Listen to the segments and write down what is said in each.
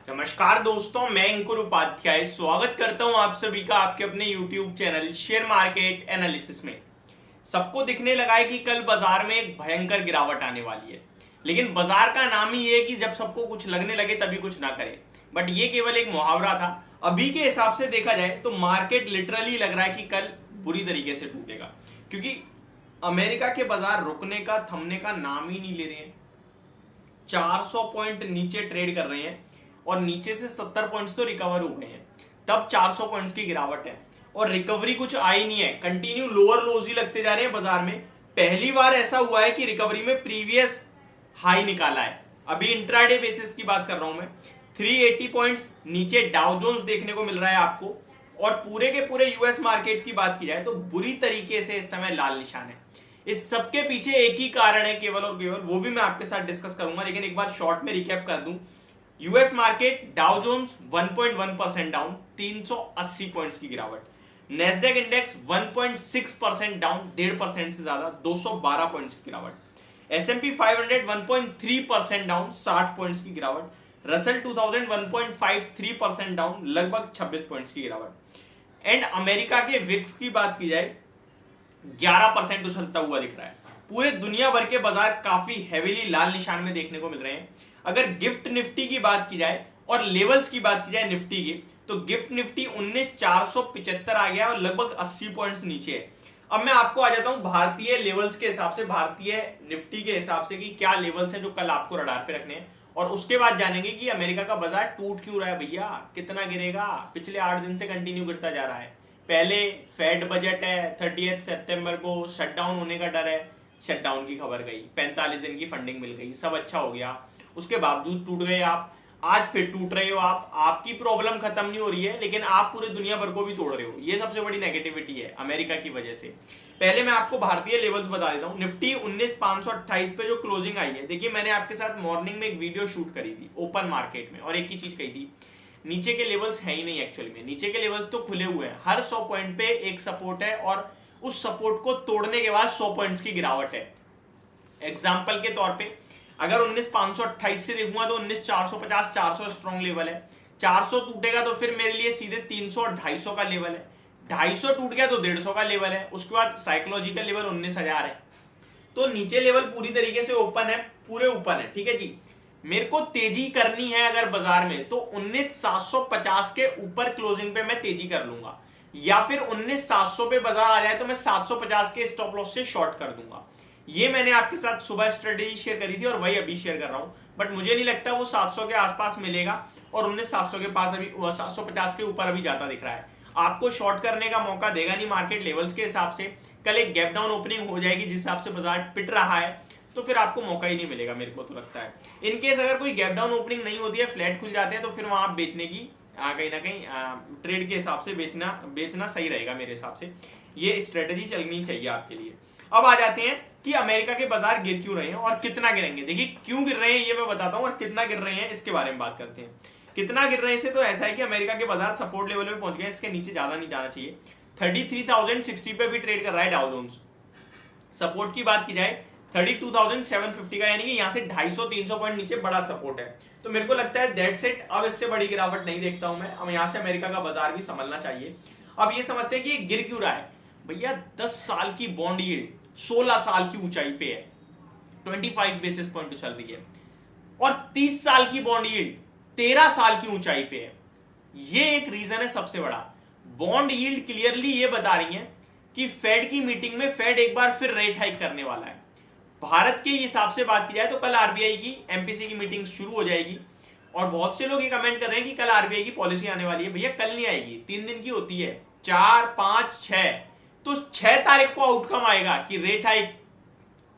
नमस्कार दोस्तों, मैं अंकुर उपाध्याय स्वागत करता हूं आप सभी का आपके अपने YouTube channel share market analysis में। सबको दिखने लगा है कि कल बाजार में एक भयंकर गिरावट आने वाली है, लेकिन बाजार का नाम ही है कि जब सबको कुछ लगने लगे तभी कुछ ना करे। बट ये केवल एक मुहावरा था। अभी के हिसाब से देखा जाए तो मार्केट लिटरली लग रहा है कि कल बुरी तरीके से टूटेगा, क्योंकि अमेरिका के बाजार रुकने का थमने का नाम ही नहीं ले रहे हैं। 400 पॉइंट नीचे ट्रेड कर रहे हैं और नीचे से 70 पॉइंट्स तो रिकवर हो गए हैं, तब 400 पॉइंट्स की गिरावट है और रिकवरी कुछ आई नहीं है। कंटिन्यू लोअर लोज ही लगते जा रहे हैं बाजार में। पहली बार ऐसा हुआ है कि रिकवरी में प्रीवियस हाई निकाला है। अभी इंट्राडे बेसिस की बात कर रहा हूं मैं। 380 पॉइंट्स नीचे डाउ जोन्स देखने को मिल रहा है आपको, और पूरे के पूरे यूएस मार्केट की बात की जाए तो बुरी तरीके से इस समय लाल निशान है। इस सबके पीछे एक ही कारण है केवल और केवल, वो भी मैं आपके साथ डिस्कस करूंगा, लेकिन एक बार शॉर्ट में रिकैप कर दूं। US market Dow Jones 1.1% down, 380 points की गिरावट। नेस्डेक इंडेक्स 1.6% डाउन, 1.5% से ज्यादा, 212 पॉइंट्स की गिरावट। एसएमपी 500 1.3% डाउन, 60 पॉइंट्स की गिरावट। रसल 2000 1.53% डाउन, लगभग 26 पॉइंट्स की गिरावट। एंड अमेरिका के विक्स की बात की जाए 11% उछलता हुआ दिख रहा है। पूरे दुनिया भर के बाजार काफी हेवीली लाल निशान में देखने को मिल रहे हैं। अगर गिफ्ट निफ्टी की बात की जाए और लेवल्स की बात की जाए निफ्टी की, तो गिफ्ट निफ्टी 19,475 आ गया और लगभग 80 पॉइंट्स नीचे है। अब मैं आपको आ जाता हूं भारतीय लेवल्स के हिसाब से, भारतीय निफ्टी के हिसाब से कि क्या लेवल्स हैं जो कल आपको रडार पे रखने हैं, और उसके बाद जानेंगे कि अमेरिका का बाजार टूट क्यों रहा है भैया, कितना गिरेगा। पिछले 8 दिन से कंटिन्यू गिरता जा रहा है। पहले फेड बजट है, 30 सितंबर को शटडाउन होने का डर है, शटडाउन की खबर गई, 45 दिन की फंडिंग मिल गई, सब अच्छा हो गया, उसके बावजूद टूट गए आप। आज फिर टूट रहे हो आप। आपकी प्रॉब्लम खत्म नहीं हो रही है, लेकिन आप पूरे दुनिया भर को भी तोड़ रहे हो। ये सबसे बड़ी नेगेटिविटी है अमेरिका की वजह से। पहले मैं आपको भारतीय लेवल्स बता देता हूं। निफ्टी 19,528 पे जो क्लोजिंग आई है, देखिए मैंने आपके साथ मॉर्निंग में एक वीडियो शूट करी थी ओपन मार्केट में, और एक ही चीज कही थी, नीचे के लेवल्स है ही नहीं एक्चुअली में। नीचे के लेवल्स तो खुले हुए हैं, हर 100 पॉइंट पे एक सपोर्ट है, और उस सपोर्ट को तोड़ने के बाद 100 पॉइंट्स की गिरावट है। एग्जाम्पल के तौर पे अगर 19,528 से देखूंगा तो 19,450 400 स्ट्रॉन्ग लेवल है। 400 टूटेगा तो फिर मेरे लिए सीधे 300 और 250 का लेवल है। 250 टूट गया तो 150 का लेवल है। उसके बाद साइकोलॉजिकल लेवल 19,000 है। तो नीचे लेवल पूरी तरीके से ओपन है, पूरे ओपन है, ठीक है जी। मेरे को तेजी करनी है अगर बाजार में, तो 19,750 के ऊपर क्लोजिंग पे मैं तेजी कर लूंगा, या फिर 19,700 पे बाजार आ जाए तो मैं 750 के स्टॉप लॉस से शॉर्ट कर दूंगा। ये मैंने आपके साथ सुबह स्ट्रेटेजी शेयर करी थी और वही अभी शेयर कर रहा हूं। बट मुझे नहीं लगता वो 700 के आसपास मिलेगा, और 19,700 के पास अभी 750 के ऊपर अभी जाता दिख रहा है। आपको शॉर्ट करने का मौका देगा नहीं मार्केट लेवल्स के हिसाब से। कल एक गैप डाउन ओपनिंग हो जाएगी जिस हिसाब से बाजार पिट रहा है, तो फिर आपको मौका ही नहीं मिलेगा, मेरे को तो लगता है। इनकेस अगर कोई गैप डाउन ओपनिंग नहीं होती है, फ्लैट खुल जाते हैं, तो फिर वहां आप बेचने की कहीं ना कहीं ट्रेड के हिसाब से बेचना सही रहेगा मेरे हिसाब से। ये स्ट्रेटेजी चलनी चाहिए आपके लिए। अब आ जाते हैं कि अमेरिका के बाजार गिर क्यों रहे हैं और कितना गिरेंगे। देखिए क्यों गिर रहे हैं ये मैं बताता हूं, और कितना गिर रहे हैं इसके बारे में बात करते हैं। कितना गिर रहे हैं से तो ऐसा है कि अमेरिका के बाजार सपोर्ट लेवल पे पहुंच गए, इसके नीचे ज्यादा नहीं जाना चाहिए। 33,060 पे भी ट्रेड कर रहा है डाउ जोन्स। सपोर्ट की बात की जाए 32,750 का, यानी कि यहां से 250-300 पॉइंट नीचे बड़ा सपोर्ट है। तो मेरे को लगता है दैट्स इट। अब इससे बड़ी गिरावट नहीं देखता हूं मैं। अब यहां से अमेरिका का बाजार भी संभलना चाहिए। अब ये समझते हैं कि ये गिर क्यों रहा है भैया। 10 साल की बॉन्ड यील्ड 16 साल की ऊंचाई पे है, 25 बेसिस पॉइंट उछल रही है, और 30 साल की बॉन्ड यील्ड 13 साल की ऊंचाई पे है। ये एक रीजन है सबसे बड़ा। बॉन्ड यील्ड क्लियरली ये बता रही है कि फेड की मीटिंग में फेड एक बार फिर रेट हाइक करने वाला है। भारत के हिसाब से बात की जाए तो कल आरबीआई की एमपीसी की मीटिंग शुरू हो जाएगी, और बहुत से लोग ये कमेंट कर रहे हैं कि कल आरबीआई की पॉलिसी आने वाली है। भैया कल नहीं आएगी, 3 दिन की होती है, 4, 5, 6। तो 6 तारीख को आउटकम आएगा कि रेट हाइक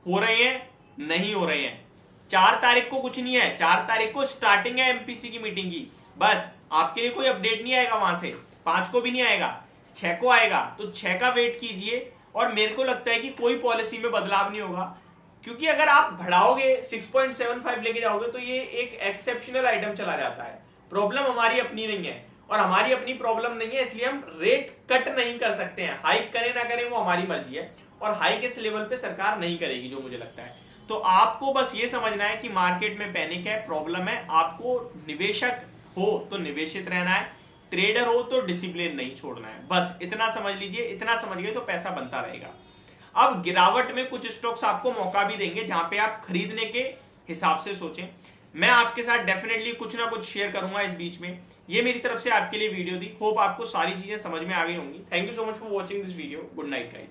हो रहे हैं नहीं हो रहे हैं। 4 तारीख को कुछ नहीं है, 4 तारीख को स्टार्टिंग है एमपीसी की मीटिंग की। बस आपके लिए कोई अपडेट नहीं आएगा वहां से। 5 को भी नहीं आएगा, 6 को आएगा। तो 6 का वेट कीजिए, और मेरे को लगता है कि कोई पॉलिसी में बदलाव नहीं होगा, क्योंकि अगर आप बढ़ाओगे 6.75 लेके जाओगे तो ये एक एक्सेप्शनल आइटम चला जाता है। प्रॉब्लम हमारी अपनी नहीं है, और हमारी अपनी प्रॉब्लम नहीं है, इसलिए हम रेट कट नहीं कर सकते हैं। हाइक करें ना करें वो हमारी मर्जी है, और हाइक इस लेवल पे सरकार नहीं करेगी जो मुझे लगता है। तो आपको बस ये समझना है कि मार्केट में पैनिक है, प्रॉब्लम है, आपको निवेशक हो तो निवेशित रहना है, ट्रेडर हो तो डिसिप्लिन नहीं छोड़ना है। बस इतना समझ लीजिए, इतना समझ गए तो पैसा बनता रहेगा। अब गिरावट में कुछ स्टॉक्स आपको मौका भी देंगे जहां पे आप खरीदने के हिसाब से सोचें। मैं आपके साथ डेफिनेटली कुछ ना कुछ शेयर करूंगा इस बीच में। ये मेरी तरफ से आपके लिए वीडियो थी। होप आपको सारी चीजें समझ में आ गई होंगी। Thank you so much for watching this video. Good night guys.